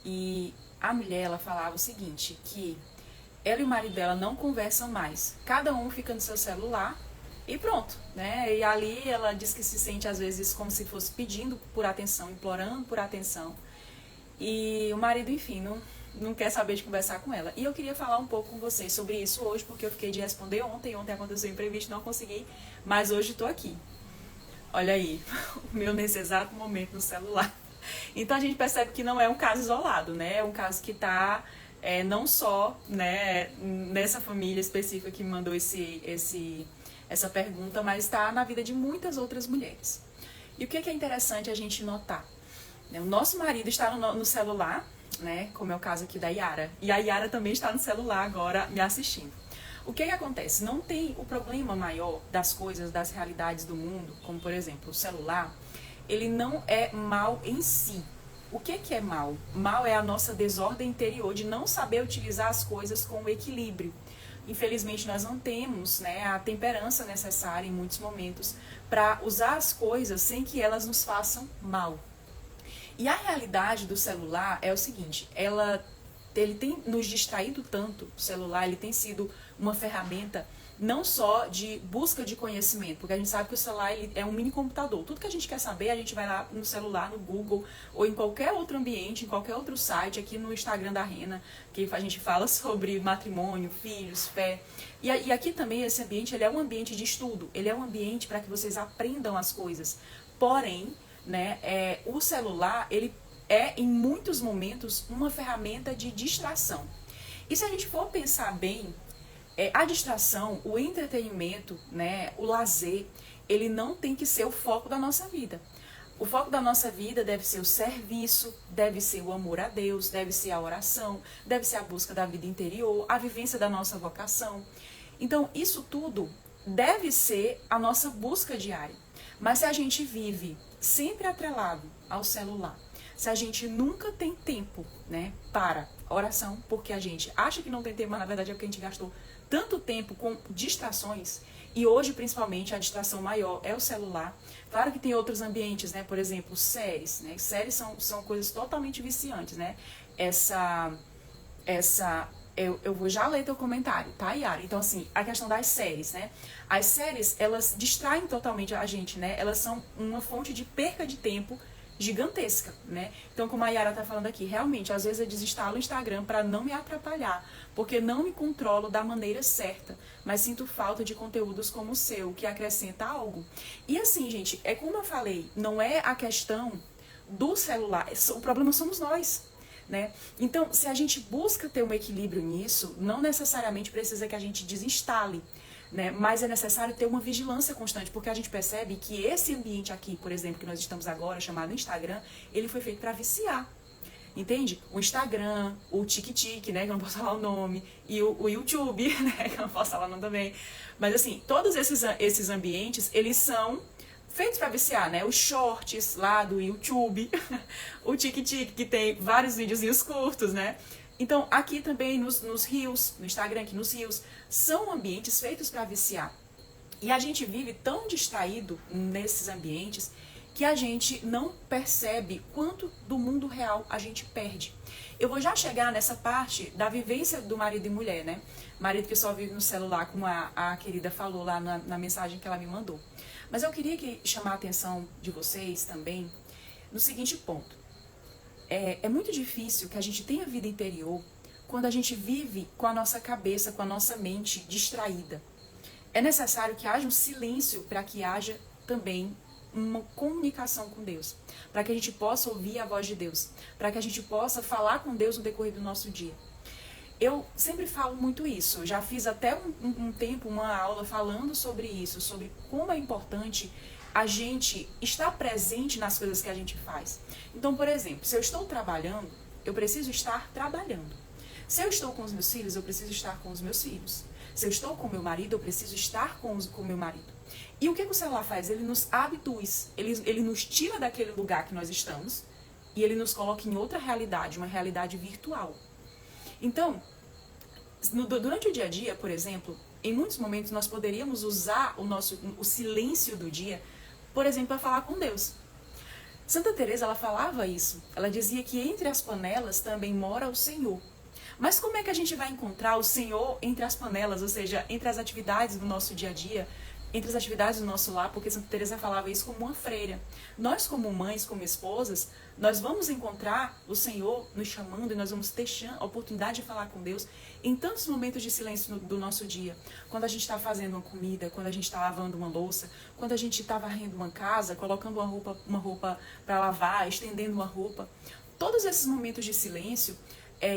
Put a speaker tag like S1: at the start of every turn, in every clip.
S1: E a mulher, ela falava o seguinte, que ela e o marido dela não conversam mais. Cada um fica no seu celular e pronto, né? E ali ela diz que se sente às vezes como se fosse pedindo por atenção, implorando por atenção. E o marido, enfim, não quer saber de conversar com ela. E eu queria falar um pouco com vocês sobre isso hoje, porque eu fiquei de responder ontem. Ontem aconteceu um imprevisto, não consegui, mas hoje estou aqui. Olha aí, o meu nesse exato momento no celular. Então a gente percebe que não é um caso isolado, né? É um caso que está não só, né, nessa família específica que me mandou essa pergunta, mas está na vida de muitas outras mulheres. E o que é interessante a gente notar? O nosso marido está no celular, né, como é o caso aqui da Yara, e a Yara também está no celular agora me assistindo. O que acontece? Não tem o problema maior das coisas, das realidades do mundo, como por exemplo o celular, ele não é mal em si. O que é mal? Mal é a nossa desordem interior de não saber utilizar as coisas com equilíbrio. Infelizmente nós não temos, né, a temperança necessária em muitos momentos para usar as coisas sem que elas nos façam mal. E a realidade do celular é o seguinte, ele tem nos distraído tanto, o celular, ele tem sido uma ferramenta não só de busca de conhecimento, porque a gente sabe que o celular ele é um mini computador. Tudo que a gente quer saber, a gente vai lá no celular, no Google, ou em qualquer outro ambiente, em qualquer outro site, aqui no Instagram da Rena, que a gente fala sobre matrimônio, filhos, fé. E aqui também esse ambiente, ele é um ambiente de estudo, ele é um ambiente para que vocês aprendam as coisas. Porém, né, o celular, ele é em muitos momentos uma ferramenta de distração. E se a gente for pensar bem, a distração, o entretenimento, né, o lazer, ele não tem que ser o foco da nossa vida. O foco da nossa vida deve ser o serviço, deve ser o amor a Deus, deve ser a oração, deve ser a busca da vida interior, a vivência da nossa vocação. Então, isso tudo deve ser a nossa busca diária. Mas se a gente vive sempre atrelado ao celular, se a gente nunca tem tempo, né, para oração, porque a gente acha que não tem tempo, mas na verdade é porque a gente gastou tanto tempo com distrações, e hoje principalmente a distração maior é o celular. Claro que tem outros ambientes, né, por exemplo, séries, né, séries são coisas totalmente viciantes, né, eu vou já ler teu comentário, tá, Yara? Então, assim, a questão das séries, né? As séries, elas distraem totalmente a gente, né? Elas são uma fonte de perca de tempo gigantesca, né? Então, como a Yara tá falando aqui, realmente, às vezes eu desinstalo o Instagram para não me atrapalhar, porque não me controlo da maneira certa, mas sinto falta de conteúdos como o seu, que acrescenta algo. E assim, gente, é como eu falei, não é a questão do celular, o problema somos nós. Né? Então, se a gente busca ter um equilíbrio nisso, não necessariamente precisa que a gente desinstale, né? Mas é necessário ter uma vigilância constante, porque a gente percebe que esse ambiente aqui, por exemplo, que nós estamos agora, chamado Instagram, ele foi feito para viciar. Entende? O Instagram, o TikTok, né, que eu não posso falar o nome, e o YouTube, né, que eu não posso falar o nome também. Mas assim, todos esses ambientes, eles são feitos para viciar, né? Os shorts lá do YouTube, o TikTok, que tem vários videozinhos curtos, né? Então, aqui também nos Reels, no Instagram, aqui nos Reels, são ambientes feitos para viciar. E a gente vive tão distraído nesses ambientes que a gente não percebe quanto do mundo real a gente perde. Eu vou já chegar nessa parte da vivência do marido e mulher, né? Marido que só vive no celular, como a querida falou lá na mensagem que ela me mandou. Mas eu queria chamar a atenção de vocês também no seguinte ponto. É muito difícil que a gente tenha vida interior quando a gente vive com a nossa cabeça, com a nossa mente distraída. É necessário que haja um silêncio para que haja também uma comunicação com Deus, para que a gente possa ouvir a voz de Deus, para que a gente possa falar com Deus no decorrer do nosso dia. Eu sempre falo muito isso, já fiz até um tempo uma aula falando sobre isso, sobre como é importante a gente estar presente nas coisas que a gente faz. Então, por exemplo, se eu estou trabalhando, eu preciso estar trabalhando. Se eu estou com os meus filhos, eu preciso estar com os meus filhos. Se eu estou com o meu marido, eu preciso estar com o meu marido. E o que o celular faz? Ele nos abduz, ele nos tira daquele lugar que nós estamos e ele nos coloca em outra realidade, uma realidade virtual. Então, durante o dia a dia, por exemplo, em muitos momentos nós poderíamos usar o silêncio do dia, por exemplo, para falar com Deus. Santa Teresa, ela falava isso. Ela dizia que entre as panelas também mora o Senhor. Mas como é que a gente vai encontrar o Senhor entre as panelas, ou seja, entre as atividades do nosso dia a dia, entre as atividades do nosso lar? Porque Santa Teresa falava isso como uma freira. Nós, como mães, como esposas, nós vamos encontrar o Senhor nos chamando e nós vamos ter a oportunidade de falar com Deus em tantos momentos de silêncio do nosso dia. Quando a gente está fazendo uma comida, quando a gente está lavando uma louça, quando a gente está varrendo uma casa, colocando uma roupa para lavar, estendendo uma roupa. Todos esses momentos de silêncio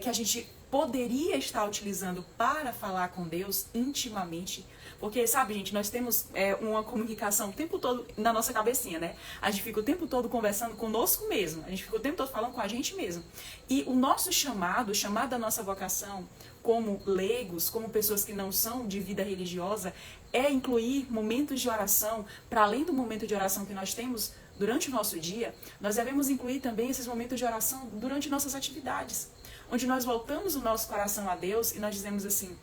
S1: que a gente poderia estar utilizando para falar com Deus intimamente. Porque, sabe, gente, nós temos uma comunicação o tempo todo na nossa cabecinha, né? A gente fica o tempo todo conversando conosco mesmo. A gente fica o tempo todo falando com a gente mesmo. E o nosso chamado, o chamado da nossa vocação, como leigos, como pessoas que não são de vida religiosa, é incluir momentos de oração, para além do momento de oração que nós temos durante o nosso dia, nós devemos incluir também esses momentos de oração durante nossas atividades, onde nós voltamos o nosso coração a Deus e nós dizemos assim: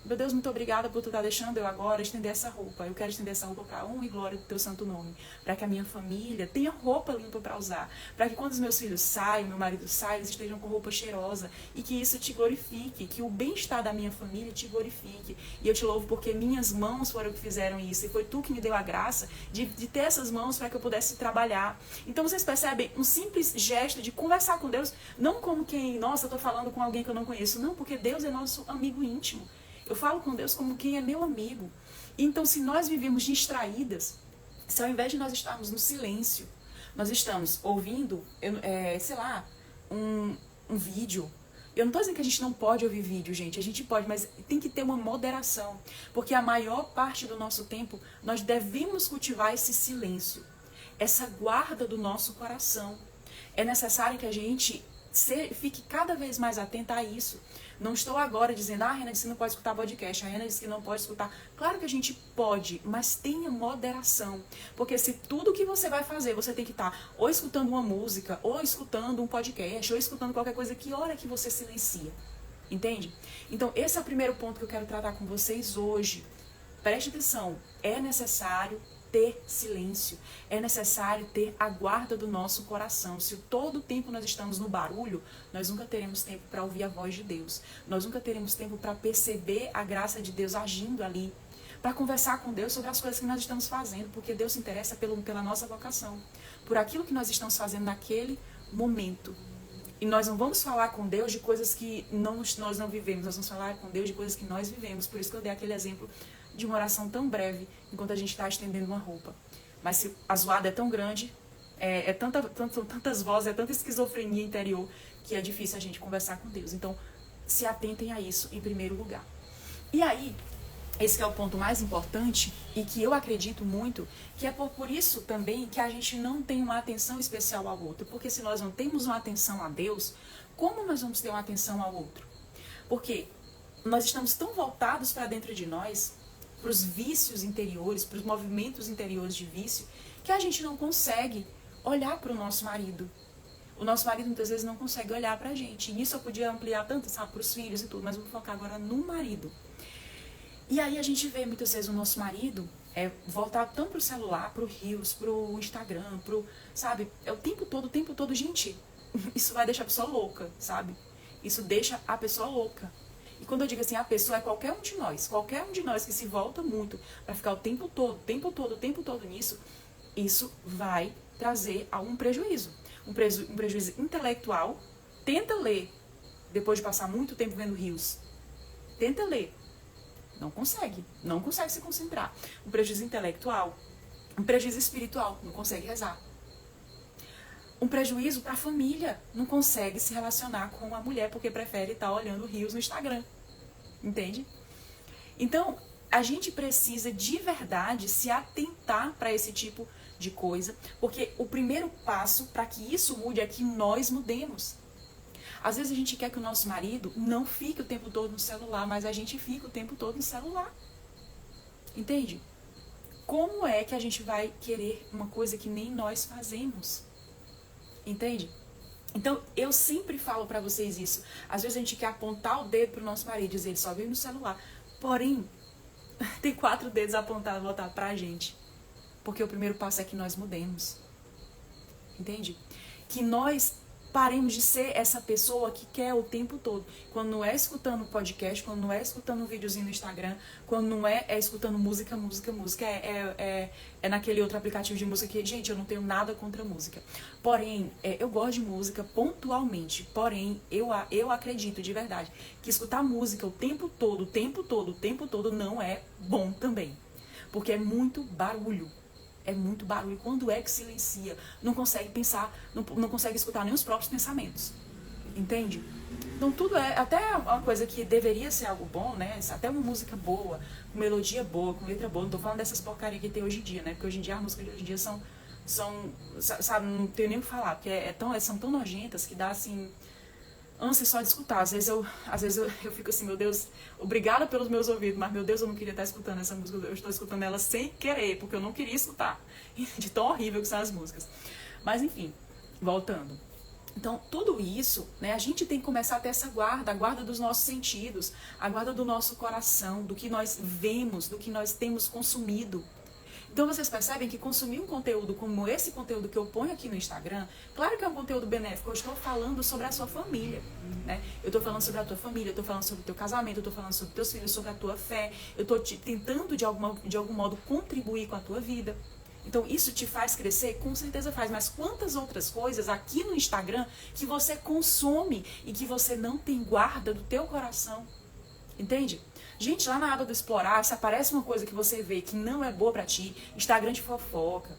S1: meu Deus, muito obrigada por tu estar deixando eu agora estender essa roupa. Eu quero estender essa roupa para a honra e glória do teu santo nome. Para que a minha família tenha roupa limpa para usar. Para que quando os meus filhos saiam, meu marido saia, eles estejam com roupa cheirosa. E que isso te glorifique. Que o bem-estar da minha família te glorifique. E eu te louvo porque minhas mãos foram que fizeram isso. E foi tu que me deu a graça de ter essas mãos para que eu pudesse trabalhar. Então vocês percebem um simples gesto de conversar com Deus. Não como quem, nossa, eu estou falando com alguém que eu não conheço. Não, porque Deus é nosso amigo íntimo. Eu falo com Deus como quem é meu amigo. Então, se nós vivemos distraídas, se ao invés de nós estarmos no silêncio, nós estamos ouvindo, sei lá, um vídeo. Eu não estou dizendo que a gente não pode ouvir vídeo, gente. A gente pode, mas tem que ter uma moderação. Porque a maior parte do nosso tempo, nós devemos cultivar esse silêncio. Essa guarda do nosso coração. É necessário que a gente fique cada vez mais atenta a isso. Não estou agora dizendo, a Rena disse que não pode escutar podcast, a Rena disse que não pode escutar. Claro que a gente pode, mas tenha moderação. Porque se tudo que você vai fazer, você tem que estar ou escutando uma música, ou escutando um podcast, ou escutando qualquer coisa, que hora que você silencia? Entende? Então, esse é o primeiro ponto que eu quero tratar com vocês hoje. Preste atenção, é necessário ter silêncio, é necessário ter a guarda do nosso coração. Se todo o tempo nós estamos no barulho, nós nunca teremos tempo para ouvir a voz de Deus. Nós nunca teremos tempo para perceber a graça de Deus agindo ali, para conversar com Deus sobre as coisas que nós estamos fazendo, porque Deus se interessa pela nossa vocação, por aquilo que nós estamos fazendo naquele momento. E nós não vamos falar com Deus de coisas que nós não vivemos, nós vamos falar com Deus de coisas que nós vivemos. Por isso que eu dei aquele exemplo de uma oração tão breve, enquanto a gente está estendendo uma roupa. Mas se a zoada é tão grande, são tantas vozes, é tanta esquizofrenia interior, que é difícil a gente conversar com Deus. Então, se atentem a isso em primeiro lugar. E aí, esse que é o ponto mais importante, e que eu acredito muito, que é por isso também que a gente não tem uma atenção especial ao outro. Porque se nós não temos uma atenção a Deus, como nós vamos ter uma atenção ao outro? Porque nós estamos tão voltados para dentro de nós, para os vícios interiores, para os movimentos interiores de vício, que a gente não consegue olhar para o nosso marido. O nosso marido muitas vezes não consegue olhar para a gente. E isso eu podia ampliar tanto, sabe, para os filhos e tudo, mas vamos focar agora no marido. E aí a gente vê muitas vezes o nosso marido voltar tanto para o celular, para o Reels, para o Instagram, sabe, o tempo todo, gente, isso vai deixar a pessoa louca, sabe? Isso deixa a pessoa louca. E quando eu digo assim, a pessoa é qualquer um de nós que se volta muito para ficar o tempo todo nisso, isso vai trazer algum prejuízo. Um prejuízo intelectual. Tenta ler, depois de passar muito tempo vendo Reels. Tenta ler. Não consegue se concentrar. Um prejuízo intelectual. Um prejuízo espiritual, não consegue rezar. Um prejuízo para a família, não consegue se relacionar com a mulher porque prefere estar olhando Reels no Instagram. Entende? Então, a gente precisa de verdade se atentar para esse tipo de coisa, porque o primeiro passo para que isso mude é que nós mudemos. Às vezes a gente quer que o nosso marido não fique o tempo todo no celular, mas a gente fica o tempo todo no celular. Entende? Como é que a gente vai querer uma coisa que nem nós fazemos? Entende? Então, eu sempre falo pra vocês isso. Às vezes a gente quer apontar o dedo pro nosso marido e dizer, ele só vive no celular. Porém, tem 4 dedos apontados, voltados pra gente. Porque o primeiro passo é que nós mudemos. entende? Que nós paremos de ser essa pessoa que quer o tempo todo. Quando não é escutando podcast, quando não é escutando um videozinho no Instagram, quando não é escutando música, é naquele outro aplicativo de música que, gente, eu não tenho nada contra música. Porém, eu gosto de música pontualmente. Porém, eu acredito de verdade que escutar música o tempo todo não é bom também. Porque é muito barulho. É muito barulho. Quando é que silencia? Não consegue pensar, não consegue escutar nem os próprios pensamentos. Entende? Então tudo é, até uma coisa que deveria ser algo bom, né? Até uma música boa, com melodia boa, com letra boa. Não tô falando dessas porcarias que tem hoje em dia, né? Porque hoje em dia as músicas de hoje em dia são sabe, não tenho nem o que falar, porque são tão nojentas que dá assim ânsia só de escutar. Às vezes eu fico assim, meu Deus, obrigada pelos meus ouvidos, mas meu Deus, eu não queria estar escutando essa música, eu estou escutando ela sem querer, porque eu não queria escutar, de tão horrível que são as músicas. Mas enfim, voltando. Então, tudo isso, né, a gente tem que começar a ter essa guarda, a guarda dos nossos sentidos, a guarda do nosso coração, do que nós vemos, do que nós temos consumido. Então vocês percebem que consumir um conteúdo como esse conteúdo que eu ponho aqui no Instagram, claro que é um conteúdo benéfico, eu estou falando sobre a sua família, né? Eu estou falando sobre a tua família, eu estou falando sobre o teu casamento, eu estou falando sobre teus filhos, sobre a tua fé, eu estou tentando de algum modo contribuir com a tua vida. Então isso te faz crescer? Com certeza faz, mas quantas outras coisas aqui no Instagram que você consome e que você não tem guarda do teu coração? Entende? Gente, lá na aba do explorar, se aparece uma coisa que você vê que não é boa pra ti, Instagram de fofoca,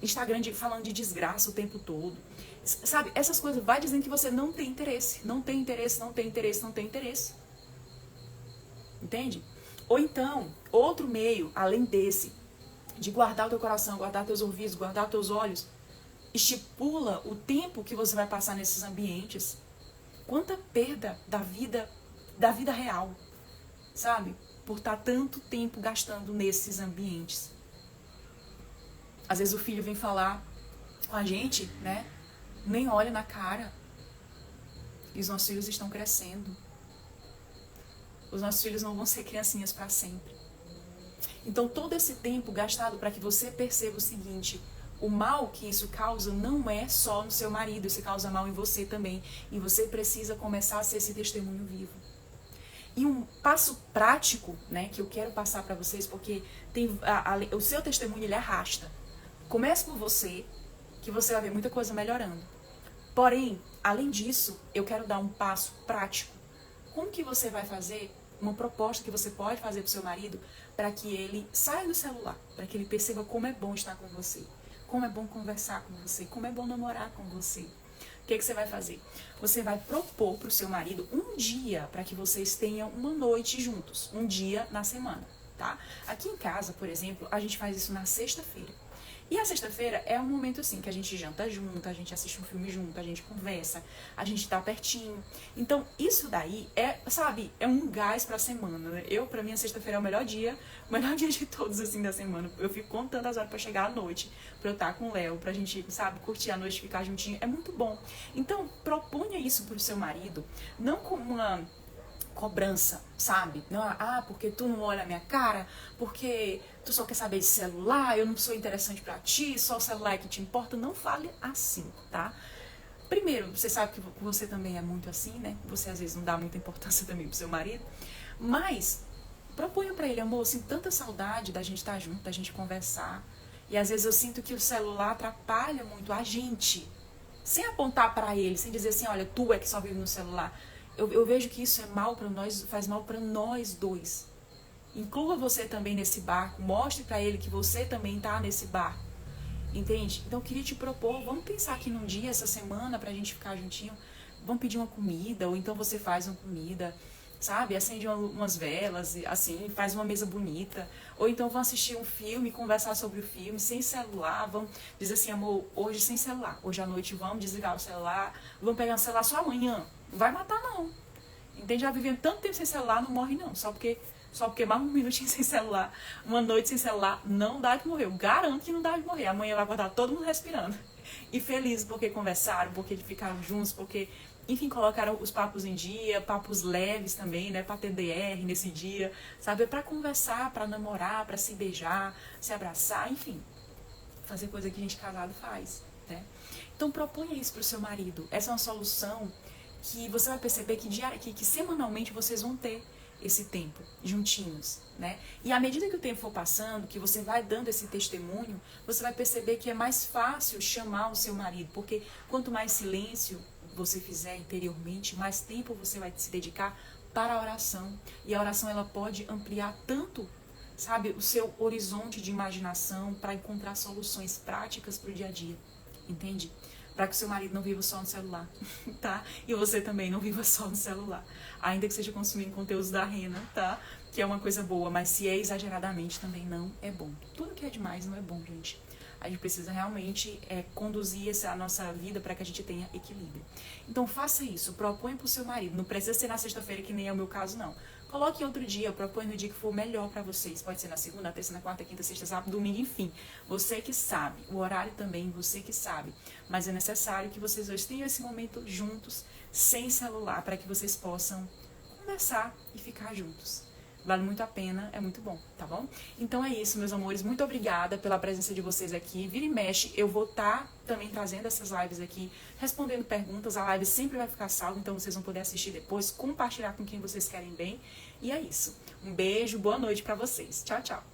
S1: Instagram falando de desgraça o tempo todo, sabe? Essas coisas vai dizendo que você não tem interesse, não tem interesse, não tem interesse, não tem interesse. Entende? Ou então, outro meio, além desse, de guardar o teu coração, guardar teus ouvidos, guardar teus olhos, estipula o tempo que você vai passar nesses ambientes. Quanta perda da vida real, sabe? Por estar tanto tempo gastando nesses ambientes. Às vezes o filho vem falar com a gente, né? Nem olha na cara. E os nossos filhos estão crescendo. Os nossos filhos não vão ser criancinhas para sempre. Então todo esse tempo gastado para que você perceba o seguinte: o mal que isso causa não é só no seu marido, isso causa mal em você também. E você precisa começar a ser esse testemunho vivo. E um passo prático, né, que eu quero passar para vocês, porque o seu testemunho ele arrasta. Comece por você, que você vai ver muita coisa melhorando. Porém, além disso, eu quero dar um passo prático. Como que você vai fazer uma proposta que você pode fazer para o seu marido para que ele saia do celular, para que ele perceba como é bom estar com você, como é bom conversar com você, como é bom namorar com você. O que você vai fazer? Você vai propor para o seu marido um dia para que vocês tenham uma noite juntos, um dia na semana, tá? Aqui em casa, por exemplo, a gente faz isso na sexta-feira. E a sexta-feira é um momento assim que a gente janta junto, a gente assiste um filme junto, a gente conversa, a gente tá pertinho. Então, isso daí sabe, é um gás pra semana, né? Pra mim, a sexta-feira é o melhor dia de todos, assim, da semana. Eu fico contando as horas pra chegar à noite, pra eu estar com o Léo, pra gente, sabe, curtir a noite, ficar juntinho. É muito bom. Então, proponha isso pro seu marido, não como uma cobrança, sabe? Não, porque tu não olha a minha cara, porque tu só quer saber de celular, eu não sou interessante pra ti, só o celular é que te importa. Não fale assim, tá? Primeiro, você sabe que você também é muito assim, né? Você às vezes não dá muita importância também pro seu marido, mas proponha pra ele: amor, eu sinto tanta saudade da gente estar junto, da gente conversar, e às vezes eu sinto que o celular atrapalha muito a gente, sem apontar pra ele, sem dizer assim: olha, tu é que só vive no celular. Eu vejo que isso é mal para nós, faz mal para nós dois. Inclua você também nesse barco, mostre para ele que você também tá nesse barco, entende? Então eu queria te propor, vamos pensar aqui num dia, essa semana, pra gente ficar juntinho, vamos pedir uma comida, ou então você faz uma comida, sabe? Acende umas velas, assim, faz uma mesa bonita, ou então vamos assistir um filme, conversar sobre o filme, sem celular, vamos dizer assim: amor, hoje sem celular, hoje à noite vamos desligar o celular, vamos pegar o celular só amanhã. Não vai matar, não. Entende? Já vivendo tanto tempo sem celular, não morre, não. Só porque mais um minutinho sem celular, uma noite sem celular, não dá de morrer. Eu garanto que não dá de morrer. Amanhã vai acordar todo mundo respirando. E feliz porque conversaram, porque ficaram juntos, porque, enfim, colocaram os papos em dia, papos leves também, né? Pra ter DR nesse dia, sabe? Pra conversar, pra namorar, pra se beijar, se abraçar, enfim. Fazer coisa que a gente casado faz. né? Então proponha isso para o seu marido. Essa é uma solução que você vai perceber que semanalmente vocês vão ter esse tempo juntinhos, né? E à medida que o tempo for passando, que você vai dando esse testemunho, você vai perceber que é mais fácil chamar o seu marido, porque quanto mais silêncio você fizer interiormente, mais tempo você vai se dedicar para a oração. E a oração, ela pode ampliar tanto, sabe, o seu horizonte de imaginação para encontrar soluções práticas para o dia a dia, entende? Para que o seu marido não viva só no celular, tá? E você também não viva só no celular. Ainda que seja consumindo conteúdos da Rena, tá? Que é uma coisa boa, mas se é exageradamente também não é bom. Tudo que é demais não é bom, gente. A gente precisa realmente conduzir a nossa vida para que a gente tenha equilíbrio. Então faça isso, proponha para o seu marido. Não precisa ser na sexta-feira, que nem é o meu caso, não. Coloque em outro dia, proponha no dia que for melhor para vocês. Pode ser na segunda, na terça, na quarta, quinta, sexta, sábado, domingo, enfim. Você que sabe. O horário também, você que sabe. Mas é necessário que vocês dois tenham esse momento juntos, sem celular, para que vocês possam conversar e ficar juntos. Vale muito a pena, é muito bom, tá bom? Então é isso, meus amores. Muito obrigada pela presença de vocês aqui. Vira e mexe, eu vou estar também trazendo essas lives aqui, respondendo perguntas. A live sempre vai ficar salva, então vocês vão poder assistir depois, compartilhar com quem vocês querem bem. E é isso. Um beijo, boa noite pra vocês. Tchau, tchau.